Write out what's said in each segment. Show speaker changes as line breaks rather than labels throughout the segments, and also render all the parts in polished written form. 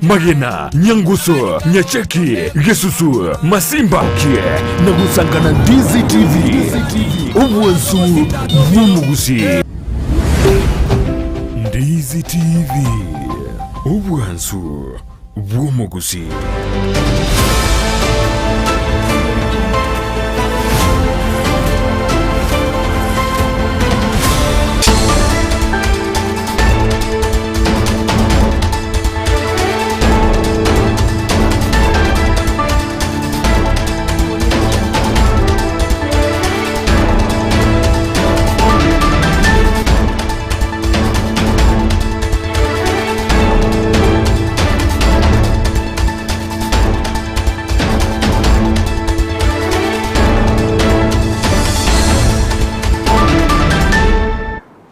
Magina, Nyanguso, Nyacheki, Gesusu, Masimba Kie, Nagusangana Ndizi TV, Obwansu, Gusii. Ndizi TV, Obwansu, Gusii.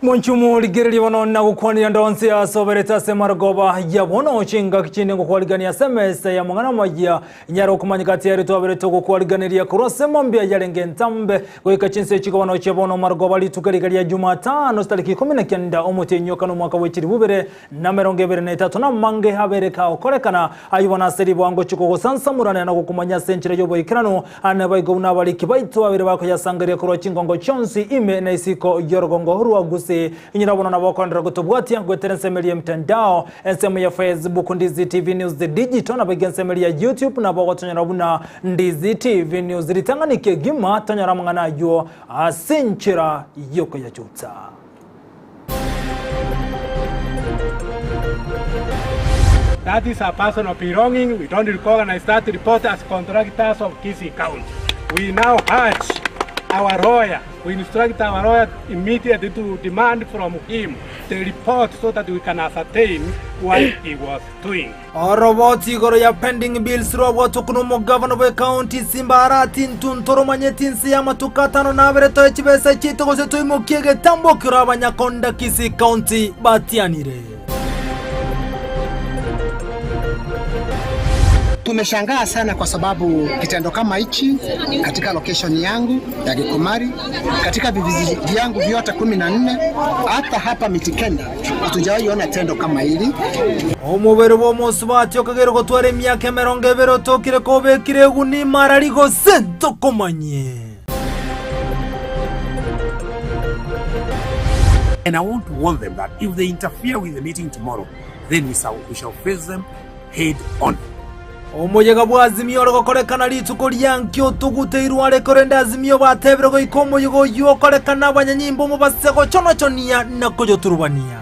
Monchumu ligirili wanona kukwanira ndonsi ya sobereta semarugoba ya bono chinga kichinde kukwaliganiya semese ya mungana majia nyaro kumanyikati ya rito abereto kukwaliganiria kurose mambia yarenge ntambe kweka chinse chiko wano chebono marugoba litukarigaria Jumatano tariki 19 omutenyoka no mwaka w'ekiri bubere na 2023 na mange habereka okorekana ayibona seri bwango chiko gusansamurana na kukumanya senchire yobo ikirano anabaigona bali kibaito abere bako yasangaria kuro chingongo chonsi ime na isiko yorgongo hurwa Gusii inyirabona nabokondera gutubwatia gweterensemeli mtandao ensemo ya Facebook Ndizi TV News Digital na bagensemeli ya YouTube na bogotonyarabuna Ndizi TV News ritanganike gima tanyaramangana yo asinchira yoko ya chuta.
That is a person of belonging. We don't recognize that report as contractors of Kisii County. We now urge our lawyer, we instruct our lawyer immediately to demand from him the report so that we can ascertain what he was doing.
Roboti goro ya pending bills roboto kuno governor of county Simba ARATI ntuntoro manyetinsi ya matukatano na bereto echibesa chito gose tuimukiege tambo kira ABANYAKONDA Kisii County batianire.
Tumeshangaa sana kwa sababu kitendo kama hichi katika location yangu ya Gikomari, katika vijiji vyangu vyote 14, hata hapa Mitikenda hatujawahi ona tendo kama hili.
Omubere wo musubati okagero gotware myaka 20 tokire kobekire guni mararigo sento komanye.
And I want to warn them that if they interfere with the meeting tomorrow, then we shall face them head on.
Omuyega bwazimio rokorekana lituko lyankyo tuguteirwa rekorenda azimio batebere go ikomo yugo yukorekana abanyanyimbo mu basego chono chonia nakojo turubania.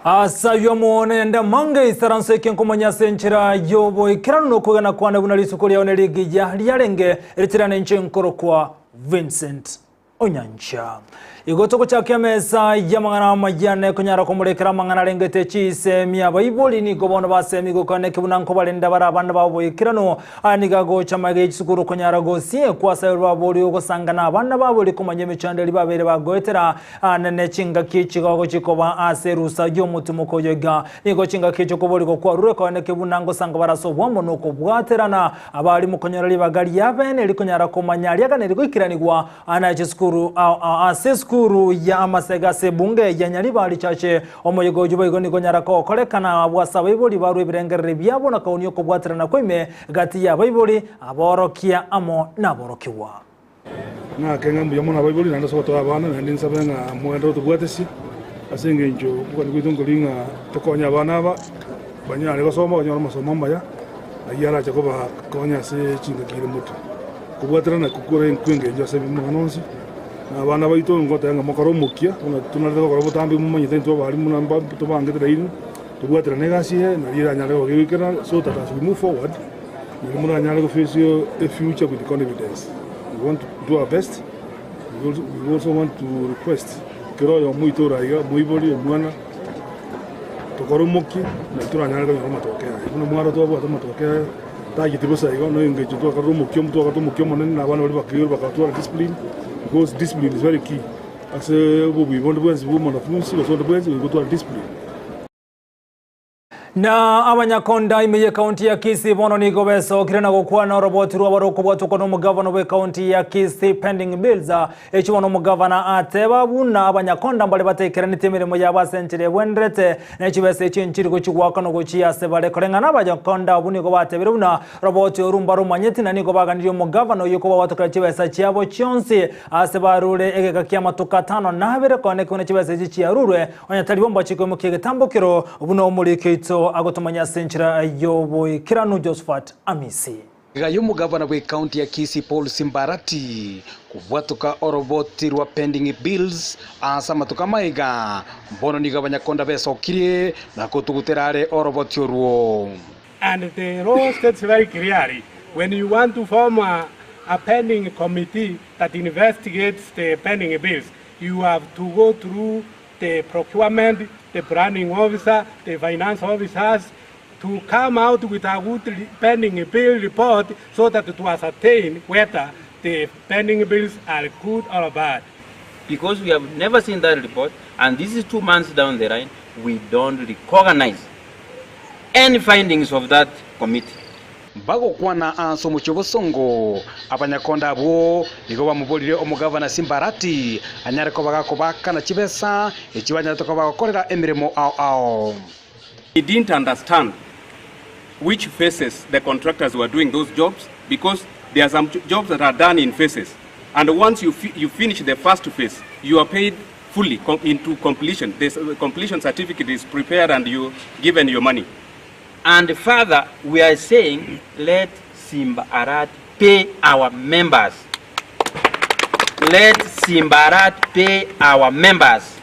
Asa yomone nda mange isaranse kenkomanya senchira yobo ikirano kugana kwana bunalituko lyaone ligija lyarenge ritirane nchenkoro kwa Vincent Onyancha. Igotoko chake mesa ya mangana majane kunyara kumurekera mangana rengete CHISEMI-NYARIBARI ni gobono basemi gukane kibunanko balenda barabanda babo ikirano aniga go chamage kisukuru kunyara Gusii kwa sayurwa boli ugosangana abana babo likumanye michandeli babere bagoetera anene chinga kichigo go chikoba aserusa yo mutumuko yega nigo chinga kichiko boli go kwa rure kone kibunango sanga barasobwa mono ko bwaterana abali mukonyara libagari yabene likunyara kumanyari yakane ligoikiranigwa ana chisukuru asesukuru ya amasega sebunge ya Nyaribari CHACHE omoyego jubayigo nigo nyarako korekana bwasa bayiboli baru ibirengerere byabo na kauniyo ko bwaterana kwime gati ya bayiboli aborokia amo naborokiwa
na kenga mbuyamo na bayiboli nando soto abana nandi nsabenga mwendo tubwatesi asenge njo kuko nigwitungolinga tokonya abana aba banyale gosoma banyala masomo maya ayara chakoba konya se chinga kire mutu kubwaterana kukure nkwenge njo se bimononsi abana baito ngota yanga mokoromokia tunarego korobo tambi mumanyite ntwa bali munamba tubangete ino tubwaterane gasiye na lira nyale go gikera so that as we move forward we muna nyale go face a future with confidence. We want to do our best. We also want to request kero yo muito raiga muiboli mwana tokoromoki na turanyale go matokea kuna mwaro to abo matokea tagitibosa igo no ingeje to koromoki mtu akatomoki monene na bana bali bakiro bakatua discipline. Because discipline is very key. As we want to be women of Lucy, we want to be discipline.
Na Abanyakonda imeye kaunti ya Kisii bono ni gobeso kirena gukwana roboti rwa baroko bwatuko no mugavana we kaunti ya Kisii pending bills echiwa no mugavana ateba buna Abanyakonda mbale batekera nitemiremo yabasentere bwendrete nechibese chinchiri kuchigwaka no guchiyase bale korengana Abanyakonda buni go batebere buna roboti urumba rumanyeti na nigo baganiriyo mugavana yuko batukira chibese cyabo cyonsi asebarure egeka kyamatukatano nabere kone kone chibese gichiyarure onyatari bomba chiko mu kigetambokero buno muri kito agotomanya senchira yoboy kiranu Josephat Amisi
gayo mugavana we county ya Kisii Paul Simbarati kubwatuka oroboti rwa pending bills asa matuka maiga mbono ni Abanyakonda besokirie na kutuguterare oroboti oruo.
And the law states very clearly, when you want to form a pending committee that investigates the pending bills, you have to go through the procurement, the planning officer, the finance officers, to come out with a good pending bill report so that to ascertain whether the pending bills are good or bad.
Because we have never seen that report, and this is 2 months down the line, we don't recognize any findings of that committee.
Bago kwana anso muchobosongo Abanyakonda abo nigo bamubolire omugavana Simbarati anyare ko bagako bakana chibesa echiwanya to ko bakorera emiremo ao.
He didn't understand which phases the contractors were doing those jobs, because there are some jobs that are done in phases, and once you finish the first phase, you are paid fully into completion. This completion certificate is prepared and you given your money.
And further, we are saying, let Simbarat pay our members. Let Simbarat pay our members.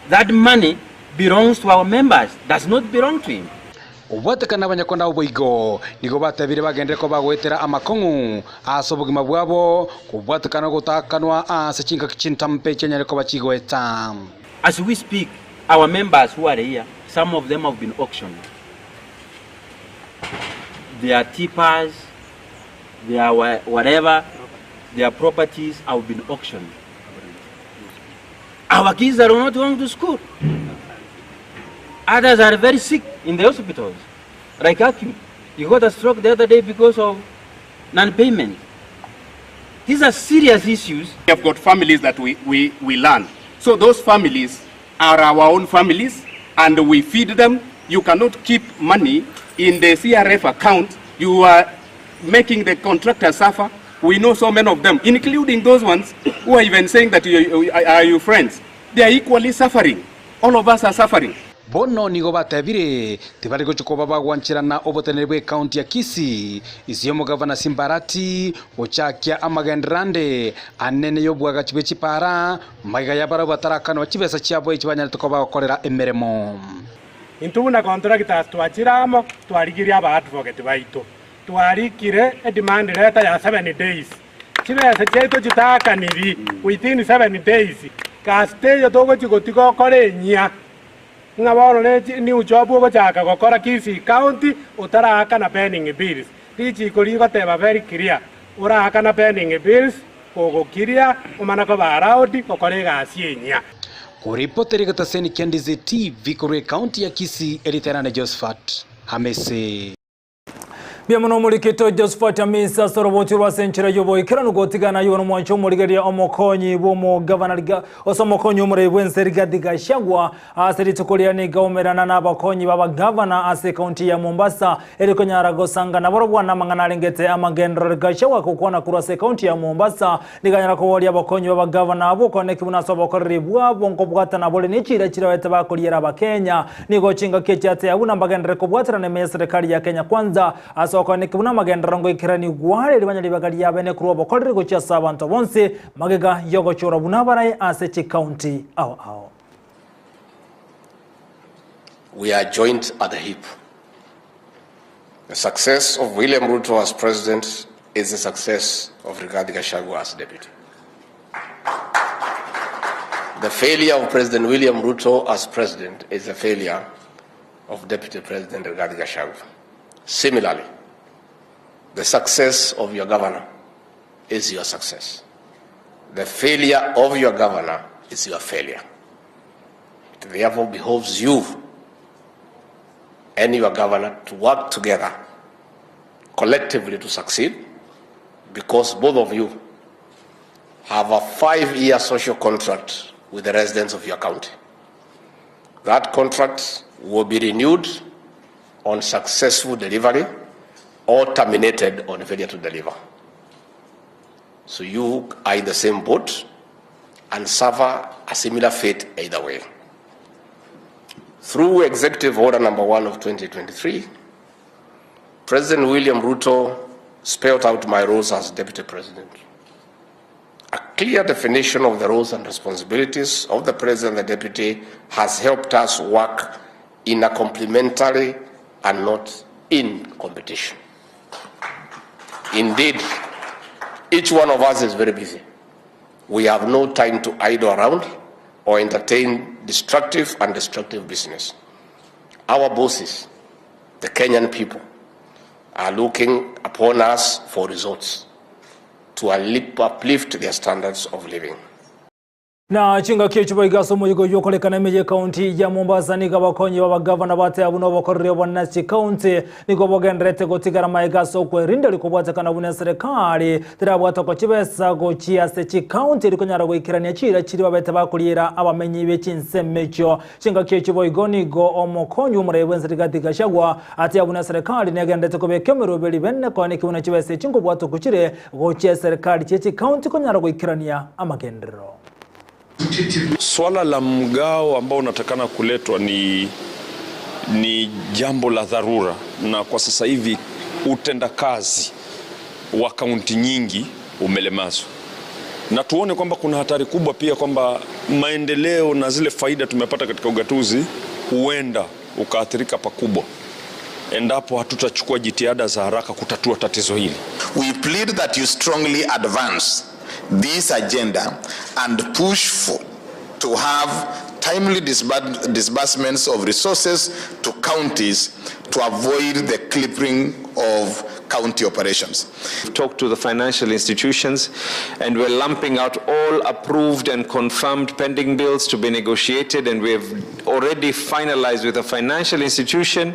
That money belongs to our members, does not belong to him.
Obatekana Abanyakonda oboigo nigo batabire bagende ko bagwetera amakongu asobugima bwabo kubwatekana gutakanwa asechinga kichintampe chenyare ko bachigweta.
As we speak, our members who are here, some of them have been auctioned. Their tippers, their whatever, their properties have been auctioned. Our kids are not going to school. Others are very sick in the hospitals. Like Akim, you got a stroke the other day because of non-payment. These are serious issues.
We have got families that we learn. So those families are our own families, and we feed them. You cannot keep money in the CRF account. You are making the contractor suffer. We know so many of them, including those ones who are even saying that are you friends. They are equally suffering. All of us are suffering.
Bono nigo batebire tibali gochuko bagwanchira na obotenere bwe county ya Kisii isiyo mugavana Simbarati ochakia amagendrandi anene yobwaga chibe chipara maiga yabara batarakano chibesa chiabo ichibanya tukoba bakorera emeremo.
Intuna contractors twachiramo twarigiria aba advocate baito twarikire a demand letter ya 7 days chibesa cheto chitakaniri within 7 days kasteyo togo chigotiko korenya ngaboro ni uchobu go chaka gokora Kisii county utaraka na pending bills tichi koligo teba very clear uraka na pending bills ogo kiria umana ko baraudi kokorega asienya.
Kuripoteri gataseni Ndizi TV kure county ya Kisii Eriterane Josephat Amisi.
Biamuno mulikito Josephat Amisi soroboti rwa senchira yoboy kiranu gotigana yono mwancho murigeria omokonyi bomo governor osomokonyi umure Vincent Ndizi aseri tukolia ni gaumerana n'abakonyi baba governor ase county ya Mombasa eriko nyarago sanga naborobwa namangana lengete amagendro Gachagua kukwana kurase county ya Mombasa niganyara ko wali abakonyi baba governor abo koneki bunaso bakoribwa bonko bwata nabole nichira chirawete bakoliera abakenya nigo chinga kechate abuna magendro ko bwaterane me serikali ya Kenya kwanza soko ni kibuna magendera ngo ikirani gware libanya libagari yabene kuri obokorere go cyasa abantu bonse magega yogo chora bunabaraye ase county ao.
We are joined at the hip. The success of William Ruto as president is the success of Rigathi Gachagua as deputy. The failure of President William Ruto as president is the failure of Deputy President Rigathi Gachagua. Similarly, the success of your governor is your success. The failure of your governor is your failure. It therefore behoves you and your governor to work together collectively to succeed, because both of you have a 5-year social contract with the residents of your county. That contract will be renewed on successful delivery or terminated on failure to deliver. So you are in the same boat and suffer a similar fate either way. Through Executive Order Number 1 of 2023, President William Ruto spelled out my roles as Deputy President. A clear definition of the roles and responsibilities of the President and the Deputy has helped us work in a complementary and not in competition. Indeed, each one of us is very busy. We have no time to idle around or entertain destructive and destructive business. Our bosses, the Kenyan people, are looking upon us for results to uplift their standards of living.
Na chinga kichuba igaso muyigo yokolekana meje county ya Mombasa ni gabakonyi wa governor bate abuno bakorere bwanasi county niko bogendrete gotigara maigaso kwerinda likobwatakana bune serikali tirabwata ko kibesa go chiase chi county likonyara goikirania chira chiri babete bakulira abamenyi bekinsemecho chinga kichuba igoni go omokonyi umurebe TWENSI-GACHAGUA ati abune serikali negendete ko bekemero beli benne ko ne kibuna kibese chingo bwato kuchire go chia serikali chi county konyara goikirania amagendero.
Swala la mgao ambao unatakana kuletwa ni jambo la dharura, na kwa sasa hivi utendakazi wa kaunti nyingi umelemazwa, na tuone kwamba kuna hatari kubwa pia kwamba maendeleo na zile faida tumepata katika ugatuzi huenda ukaathirika pakubwa endapo hatutachukua jitihada za haraka kutatua tatizo hili.
We plead that you strongly advance this agenda and push for to have timely disbursements of resources to counties to avoid the clipping of county operations.
We've talked to the financial institutions and we're lumping out all approved and confirmed pending bills to be negotiated, and we've already finalized with a financial institution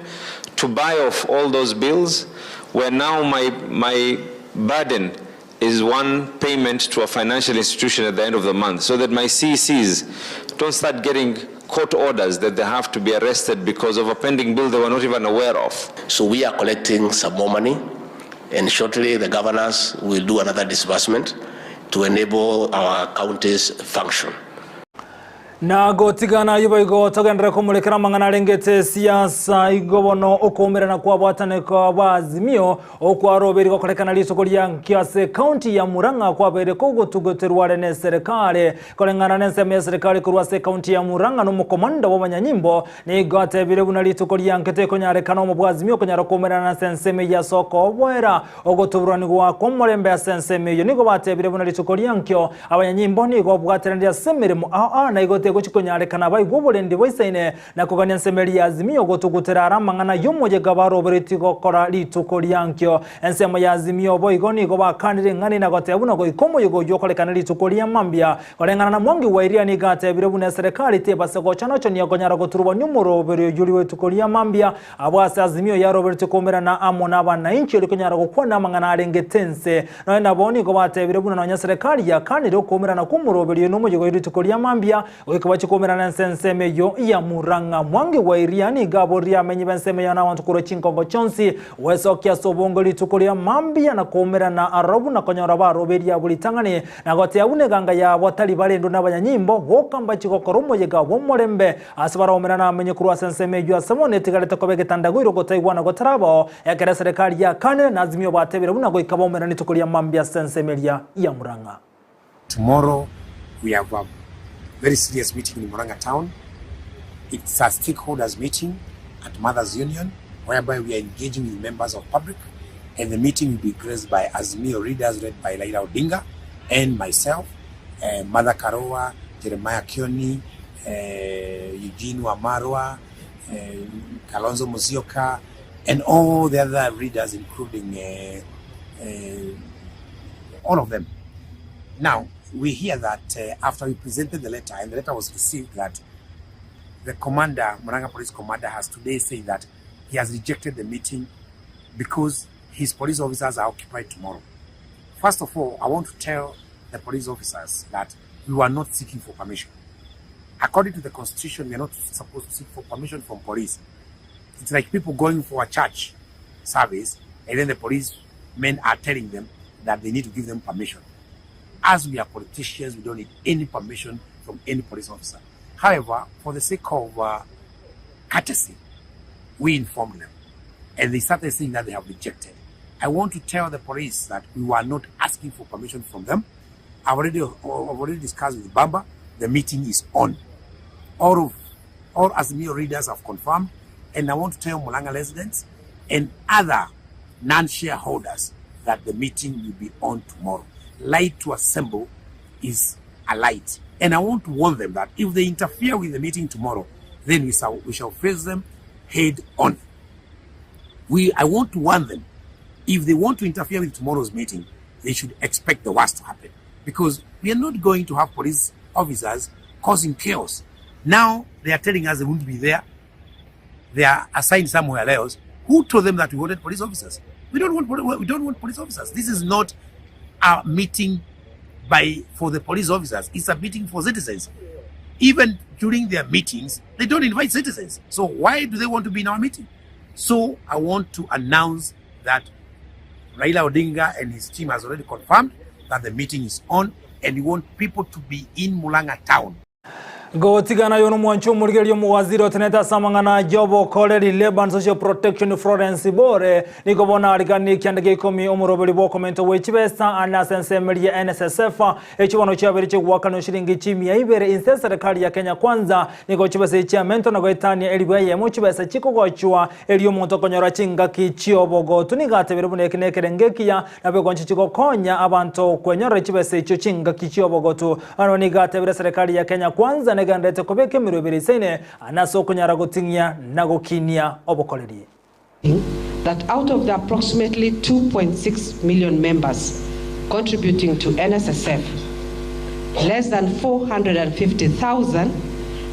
to buy off all those bills, where now my burden is one payment to a financial institution at the end of the month, so that my CECs don't start getting court orders that they have to be arrested because of a pending bill they were not even aware of.
So we are collecting some more money, and shortly the governors will do another disbursement to enable our counties function.
Na gotigana yubaygo togendera kumulekera mangana rengete siasa igobono okomerana kwa bwatane kwa bazimio okwaroberi gokolekana lisoko lya Kiase county ya Murang'a kwa bere kogo tugoterware ne serikali kolengana ne sema serikali kurwase county ya Murang'a no mukomanda wa banyanyimbo ni gote bire buna lisoko lya nkete konyare kana mu bwazimio konyara komerana senseme ya soko bwera ogotuburani kwa komolembe ya senseme yo nigo bate bire buna lisoko lya nkyo abanyanyimbo ni go bwaterania semere mu na igote gochikonyare kana bai gobolendi boisaine na kuganya nsemeli azimio gotuguterara mangana yomoje gabaro beriti gokora lituko lyankyo ensemo ya azimio boigoni go bakanire ngani na gote abuno go ikomo yogo yokolekana lituko lyamambia kolengana na mwangi wairia ni gate bire bune serikali te base go chanocho ni agonyara goturuba nyumuro bere yuli wetuko lyamambia abwase azimio ya Robert Komera na amona bana inchi likonyara gokwana mangana arengetense no na boni go bate bire bune na serikali ya kanire Komera na kumuro bere no moje go lituko lyamambia wachikomera na nsenseme yo ya Murang'a mwangi wa iriani gaboria menyi benseme ya na wantu kuro chinkongo chonsi wesokia sobongo litukulia mambia na komera na arabu na konyora ba roberia bulitangane na gote abune ganga ya watali balendo na banyanyimbo wokamba chikokoromo yega womolembe asibara omera na menyi kuro senseme yo asamone tigaleta kobege tandagwiro gotaigwana gotarabo ya kera serikali ya kane na azimio batebera buna go ikabomera litukulia mambia sensemelia ya Murang'a.
Tomorrow we have a very serious meeting in Murang'a town. It's a stakeholders meeting at Mothers Union, whereby we are engaging with members of public, and the meeting will be graced by Azimio readers read by Laila Odinga and myself, Mother Karowa, Jeremiah Kioni, Eugene Wamarwa, Kalonzo Musyoka, and all the other readers, including all of them. Now, we hear that after we presented the letter, and the letter was received, that the commander, Murang'a Police Commander, has today said that he has rejected the meeting because his police officers are occupied tomorrow. First of all, I want to tell the police officers that we were not seeking for permission. According to the Constitution, we are not supposed to seek for permission from police. It's like people going for a church service, and then the policemen are telling them that they need to give them permission. As we are politicians, we don't need any permission from any police officer. However, for the sake of courtesy, we informed them, and they started saying that they have rejected. I want to tell the police that we were not asking for permission from them. I've already discussed with Bamba. The meeting is on. All Azimio readers have confirmed, and I want to tell Mulanga residents and other non-shareholders that the meeting will be on tomorrow. Light to assemble is a light. And I want to warn them that if they interfere with the meeting tomorrow, then we shall face them head on. I want to warn them, if they want to interfere with tomorrow's meeting, they should expect the worst to happen. Because we are not going to have police officers causing chaos. Now they are telling us they won't be there. They are assigned somewhere else. Who told them that we wanted police officers? We don't want police officers. This is not a meeting for the police officers. It's a meeting for citizens. Even during their meetings, they don't invite citizens. So why do they want to be in our meeting? So I want to announce that Raila Odinga and his team has already confirmed that the meeting is on, and we want people to be in Mulanga town.
Gotigana yono mwanchu murigeli yomu waziri oteneta samangana jobo koleri labor and social protection Florence Bore niko bona aligani kiandage ikomi omurobeli bo komento wechibesa anasense media NSSF echiwano chabere chigwakano shilingi chimi ya ibere instead serikali ya Kenya Kwanza niko chibesa ichiamento na goitania Amayia Ensa chibesa chiko gochwa eliyo monto konyora chinga kichiobo go tunigate berubune kinekerengekia na begonchi chiko konya abantu kwenyora chibesa icho chinga kichiobo go tu anonigate bere serikali ya Kenya Kwanza negandete kobeke mirobere sene anaso kunyara gotinya nagokinia obokoleri.
That out of the approximately 2.6 million members contributing to NSSF, less than 450,000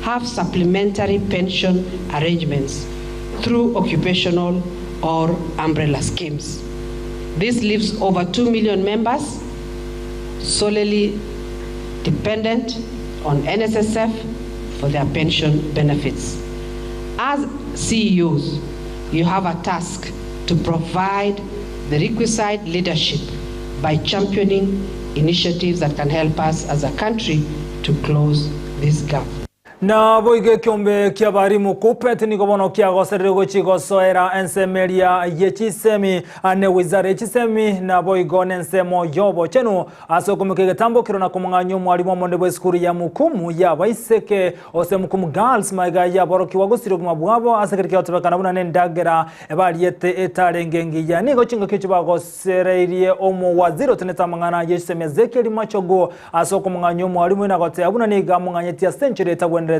have supplementary pension arrangements through occupational or umbrella schemes. This leaves over 2 million members solely dependent on NSSF for their pension benefits. As CEOs, you have a task to provide the requisite leadership by championing initiatives that can help us as a country to close this gap.
Na boige kyombe kiabari mukupeti niko bono kia goserego chigo soera ensemeria yechisemi ane wizara CHISEMI na boigo nensemo yobo chenu aso kumukege tambo kirona kumunganyo mwalimu monde bo skuru ya mukumu ya baiseke ose mukumu girls maiga ya boroki wagusiro kumabwabo asekirike otebekana buna nendagera ebali yete etarengengi ya niko chingo kichiba gosereirie omu waziro teneta mangana CHISEMI Ezekiel Machogo aso kumunganyo mwalimu na gote abuna niga munganyeti ya century tabwende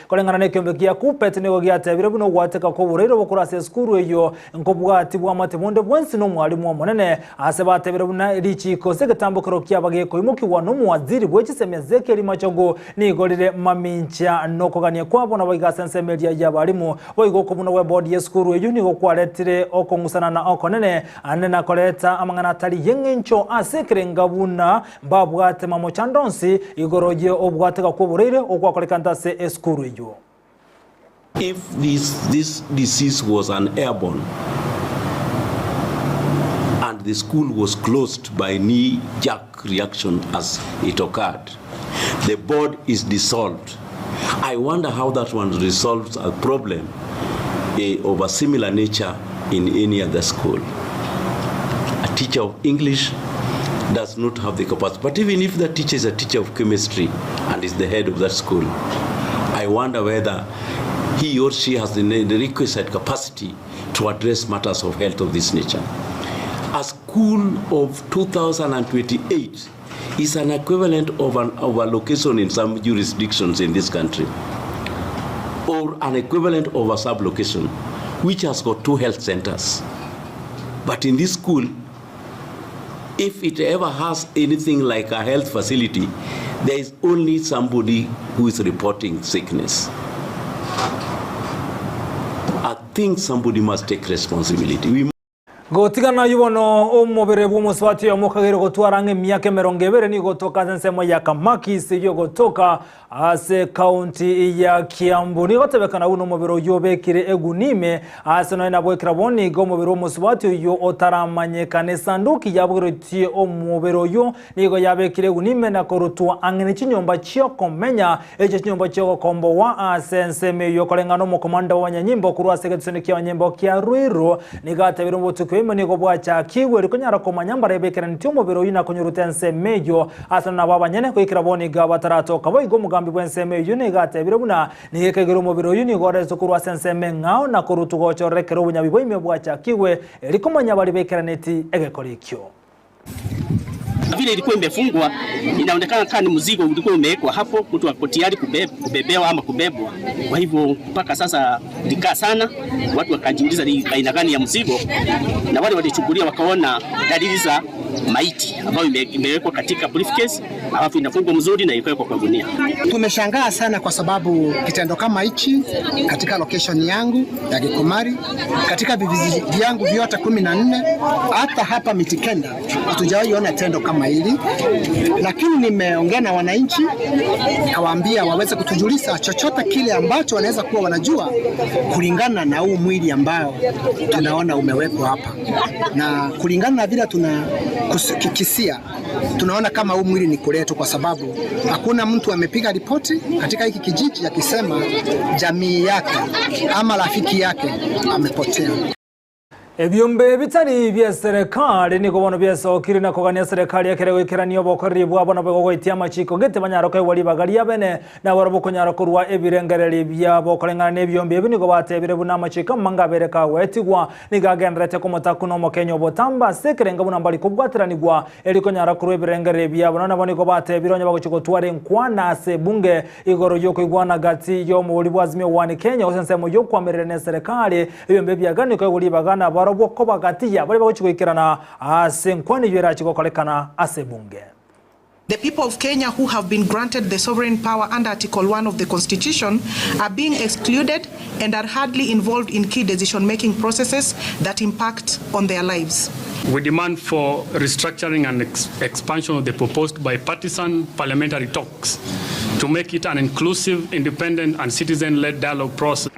kolengana nekyombe kia kupeti nigo giatebire buno gwateka ko burero bokurase skuru eyo nkobwati bwa matemonde bwensi no mwalimu omonene ase batebire buna richiko segetambukiro kia bageko imukirwa no mwaziri bwe CHISEMI Ezekiel Machogo nigorire mamincha nokoganie kwabo na bayiga sense media ya balimu boigo kobuno we board ya skuru eyo nigo kwaretire okongusana na okonene anena koleta amangana tali yengencho asekere ngabuna babwate mamo chandonsi igoroje obwateka ko burere okwakolekanta se
If this disease was an airborne and the school was closed by knee-jerk reaction as it occurred, the board is dissolved. I wonder how that one resolves a problem of a similar nature in any other school. A teacher of English does not have the capacity, but even if the teacher is a teacher of chemistry and is the head of that school, I wonder whether he or she has the requisite capacity to address matters of health of this nature. A school of 2028 is an equivalent of a location in some jurisdictions in this country, or an equivalent of a sub-location, which has got 2 health centers. But in this school, if it ever has anything like a health facility, there is only somebody who is reporting sickness. A think somebody must take responsibility.
Gotigana yubono omubere bw'omuswati omukagero gotwarange myaka 20 ni gotoka nsemo ya Kamakisi yo gotoka ase county ya Kiambu ni gotebekana uno mubero yobekire egunime ase no na bwekira boni go mubero omuswati yo otaramanyekane sanduki yabwiriti omubero yo nigo yabekire egunime na korutwa angene chinyomba chyo komenya eje chinyomba chyo kombo wa ase nseme yo kolengano mu komanda wa nyimbo kurwa segetso kya nyimbo kya Ruiro ni gatebero mbutuko imwe nigo bwa CHACHE rikonyara komanyamba rebekera ntyo mubero yina konyuruta nsemejo asa na baba nyene kwikira boni ga bataratoka boigo mugambi bwa nsemejo ni gatebire buna ni yekegero mubero yini gore zokurwa senseme ngao na kurutugo chorekero bunyabi boime bwa CHACHE rikomanya bali bekera neti egekorikyo
vile ilikuwa imefungwa inaonekana kama ni mzigo ulikuwa umewekwa hapo, mtu ako tayari kubebewa ama kubebwa. Kwa hivyo mpaka sasa likaa sana, watu wakajiuliza ni aina gani ya mzigo, na wale walichukulia wakaona dalili za maiti ambayo imewekwa katika briefcase, alafu inafungwa mzuri na ikawekwa kwa gunia.
Tumeshangaa sana kwa sababu kitendo kama hichi katika location yangu ya Gikomari, katika vijiji vyangu vyote 14, hata hapa Mitikenda hatujawahi ona tendo kama hili. Lakini nimeongea na wananchi, kawaambia waweze kutujulisha chochote kile ambacho wanaweza kuwa wanajua kulingana na huu mwili ambao tunaona umewekwa hapa. Na kulingana na vile tunakisia, tunaona kama huu mwili ni kuletu, kwa sababu hakuna mtu amepiga ripoti katika hiki kijiji akisema jamii yake ama rafiki yake amepotea.
Ebyombe bitari bya serikali niko bono byasokire na kogania serikali yakerewe kiraniyo bokori bwabona bwo itia machiko gete banyaro kai wali bagari abene na warabo konyaro kurwa ebirengereri bya bokorengana nebyombe ebiniko batebire buna machiko mangabere ka wetigwa nigagenderete ko mutakuno mo Kenya botamba sekerenga buna mbali kubwatiranigwa eliko nyara kurwa ebirengereri bya bona boniko batebire nyabago chiko tware nkwana se bunge igoro yoko igwana gati yo mu buli bwazimye wani Kenya osensemo yo kwamerere ne serikali ebyombe byagani ko wali bagana boko bagatiya bari bagochikirana asenkwani yera chikokolekana asebunge.
The people of Kenya who have been granted the sovereign power under Article 1 of the Constitution are being excluded and are hardly involved in key decision-making processes that impact on their lives.
We demand for restructuring and expansion of the proposed bipartisan parliamentary talks to make it an inclusive, independent and citizen-led dialogue process.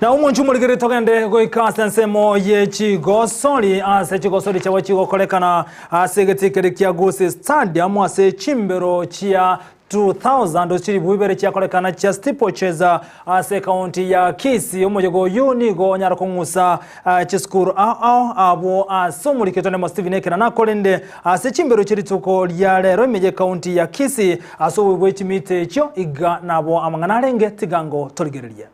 Na umonchumuligire togende goikasa nsemo ye chigosori ase chigosori chawa chigokolekana ase getikere kya Gusii stadium ase chimbero chia 2000 ochiri buibere chakolekana cha stipo cheza ase county ya Kisii omojego yuni go nyara kongusa chiskuru abo asomuli ketone mo Steven Ekena na kolende ase chimbero chiri tuko lya lero imeje county ya Kisii aso webwe chimite cho iga nabo amangana renge tigango toligereria.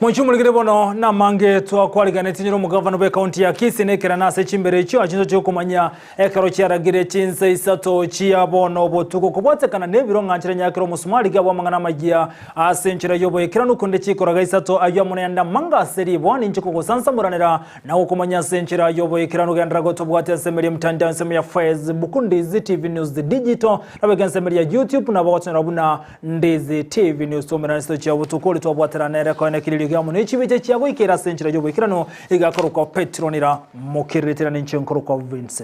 Mwichumuligire bono na mange twakwaligane tinyiro mugavana be county ya Kisii nekera nase chimbere cyo achinzo cyo kumanya ekero cyaragire chinse isato chia bono botuko kubwatekana nebiro nganchira nyakiro musumali gabo mangana magia asenchira yobo ekera nukunde chikoraga isato ayo munenda manga seri bwani nchiko kusansa muranira na ukumanya senchira yobo ekera nugandra goto bwate semeri mtandao nseme ya Facebook Ndizi TV News the Digital na semeri ya YouTube na bwatana rabuna Ndizi TV News to mera nisto chia botuko litwa bwaterane rekone kilili igamo n'ikibice cyabo ikera senchira yo bwikirano igakoruka Petronira mukiritirana n'inchenkoro kwa Vincent.